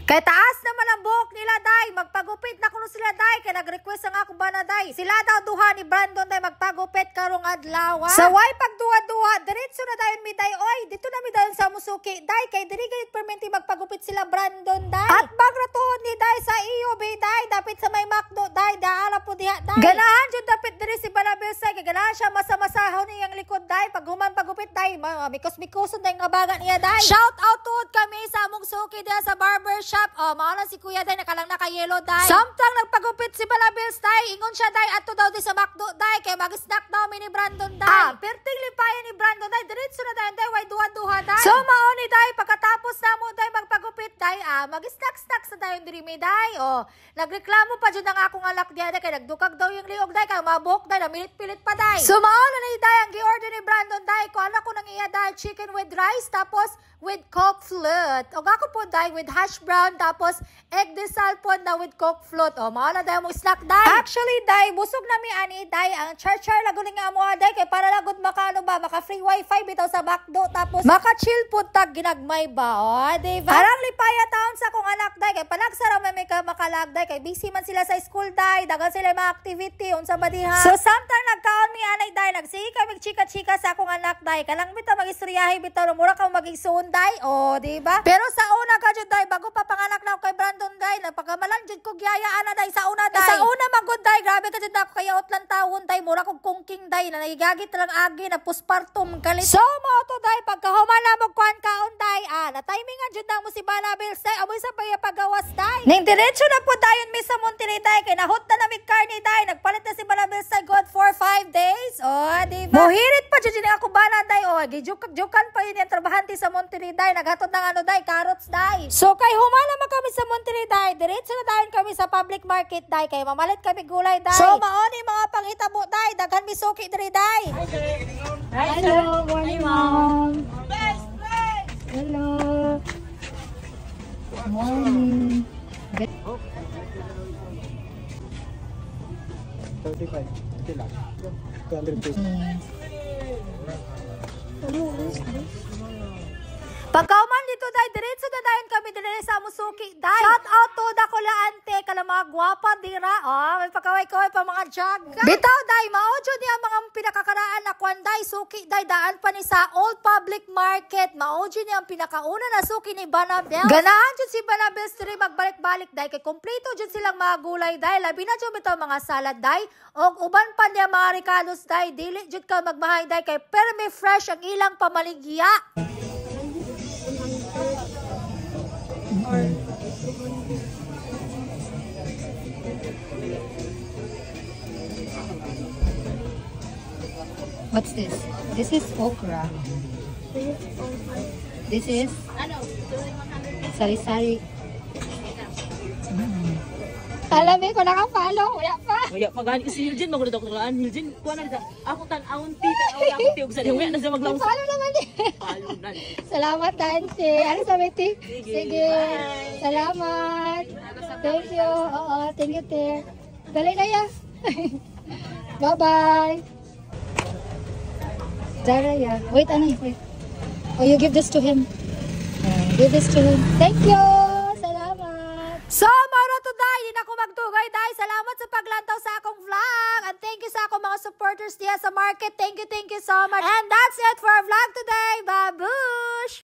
Kay taas naman ang buhok nila, day. Magpagupit na kuno sila, day. Kay nag-request ang ako ba na, day. Sila daw duha ni Brandon, day, magpagupit karong adlaw. Sa way pagduha-duha, diretso na dayon mi, day. Oy, dito na mi dayon sa Musuki, day. Kay diri gayud permenti magpagupit sila Brandon, day. At bagratuhon ni, day, sa iyo, be, day. Dapit sa may McDo, day. Daala po diha, day. Ganahan jud dapit diri si Banabel, say. Kay ganahan siya masa-masahaw niyang likod, day. Pag human pagupit, day. Mikos-mikoson day nga baga niya, day. Shout out tuod kami sa Musuki diha sa barbershop. Mauna si Kuya day, nakalang naka-yellow day. Samtang nagpagupit si Balabils day, ingon siya day, ato daw di sa McDo day, kay mag-snack daw ni Brandon day. Perting lipayan ni Brandon day, diretso na dayon day, way duha-duha day. So mauni day, pagkatapos na mo day magpagupit day, mag-snack-snack sa dayon diri mi day. Nagreklamo pa jud ang akong alak diha day, kay nagdukag daw yung liog day, kay mabok day, namilit-pilit pa day. So mauna ni day, ang gi-order ni Brandon day, ko anak ko nang iya day, chicken with rice, tapos with Coke float. O ako po day, with hash brown, tapos egg desal po na with Coke float. Mauna day mo snack day. Actually day, busog na mi ani day, ang char-char lagunin nga mo day, kay para lagod maka free wifi bitaw sa McDo, tapos maka-chill po tag ginagmay ba. Diba? Parang lipaya taon sa kong anak day, kay panagsara may makalag day, kay busy man sila sa school day, dagan sila mga activity, unsa ba diha. So samtang nagkaon mi anay day, nagsige kami chika-chika sa akong anak day, kalang bitaw mag-istoryahe bitaw, mura ka magigsoon day, diba? Pero sa una ka jud day, bago pa panganak na ako kay Brandon day, napagamalan jud ko giyayaan na day sa una day. Sa una magod day, grabe ka jud ako kay outland tawon day, mura kog kungking day, na nagigagit lang agi na postpartum kalit. So mo to day, pagkahuman na mo kuan kaon day, na timingan jud na mo si Banabel day, amoy sa paya pagawas day. Ning diretso na po dayon mi sa Monterrey day, kay nahot na mi karni day, nagpalit na si Banabel day god for 5 days. Diba? Mohirit pa jud ni ako bana day, gijuk-jukan pa yun yung trabahante sa Monterrey day, naghatod ng carrots day. So kay humala man kami sa Monterrey day, diretso na dayon kami sa public market day, kay mamalit kami gulay day. So maoni mga panghitabo day, daghan mi suki diri day. Hello, morning mom. Hello. Morning. 35. Ito lang. 200 pesos. Pagkauman dito day, diretso na dayon kami dire sa Musuki day. Shout out to Dakula ante, kala mga gwapa dira. May pakaway-kaway pa mga jaga. Bitaw day, maudyo niya mga pinakakaraan na kwan day, suki day, daan pa ni sa Old Public Market. Maudyo niya ang pinakauna na suki ni Banabel. Ganahan jud si Banabel diri magbalik-balik day, kay kompleto jud silang mga gulay day, labi na jud bitaw mga salad day, og uban pa niya mga ricados day, dili jud ka magmahay day, kay perme fresh ang ilang pamaligya. What's this? This is okra. This is sari-sari. Alam ko naka-follow, wala pa. Wala pa gani si Hiljin, magulad ako nalaan. Hiljin, kuha na kita. Ako tan-awon ti, ako ti, og sa diya. Wala na siya maglaw. Follow naman din. Follow na. Salamat, Tante. Ano sabi, Ti? Sige. Salamat. Thank you. Oo, thank you, Ti. Dali na ya. Bye-bye. Dara ya. Wait, ano? Wait. Oh, you give this to him. Give this to him. Thank you. Salamat. So, maro to day, hindi na ako magtugay day. Salamat sa paglantaw sa akong vlog. And thank you sa akong mga supporters diya sa market. Thank you so much. And that's it for our vlog today. Babush!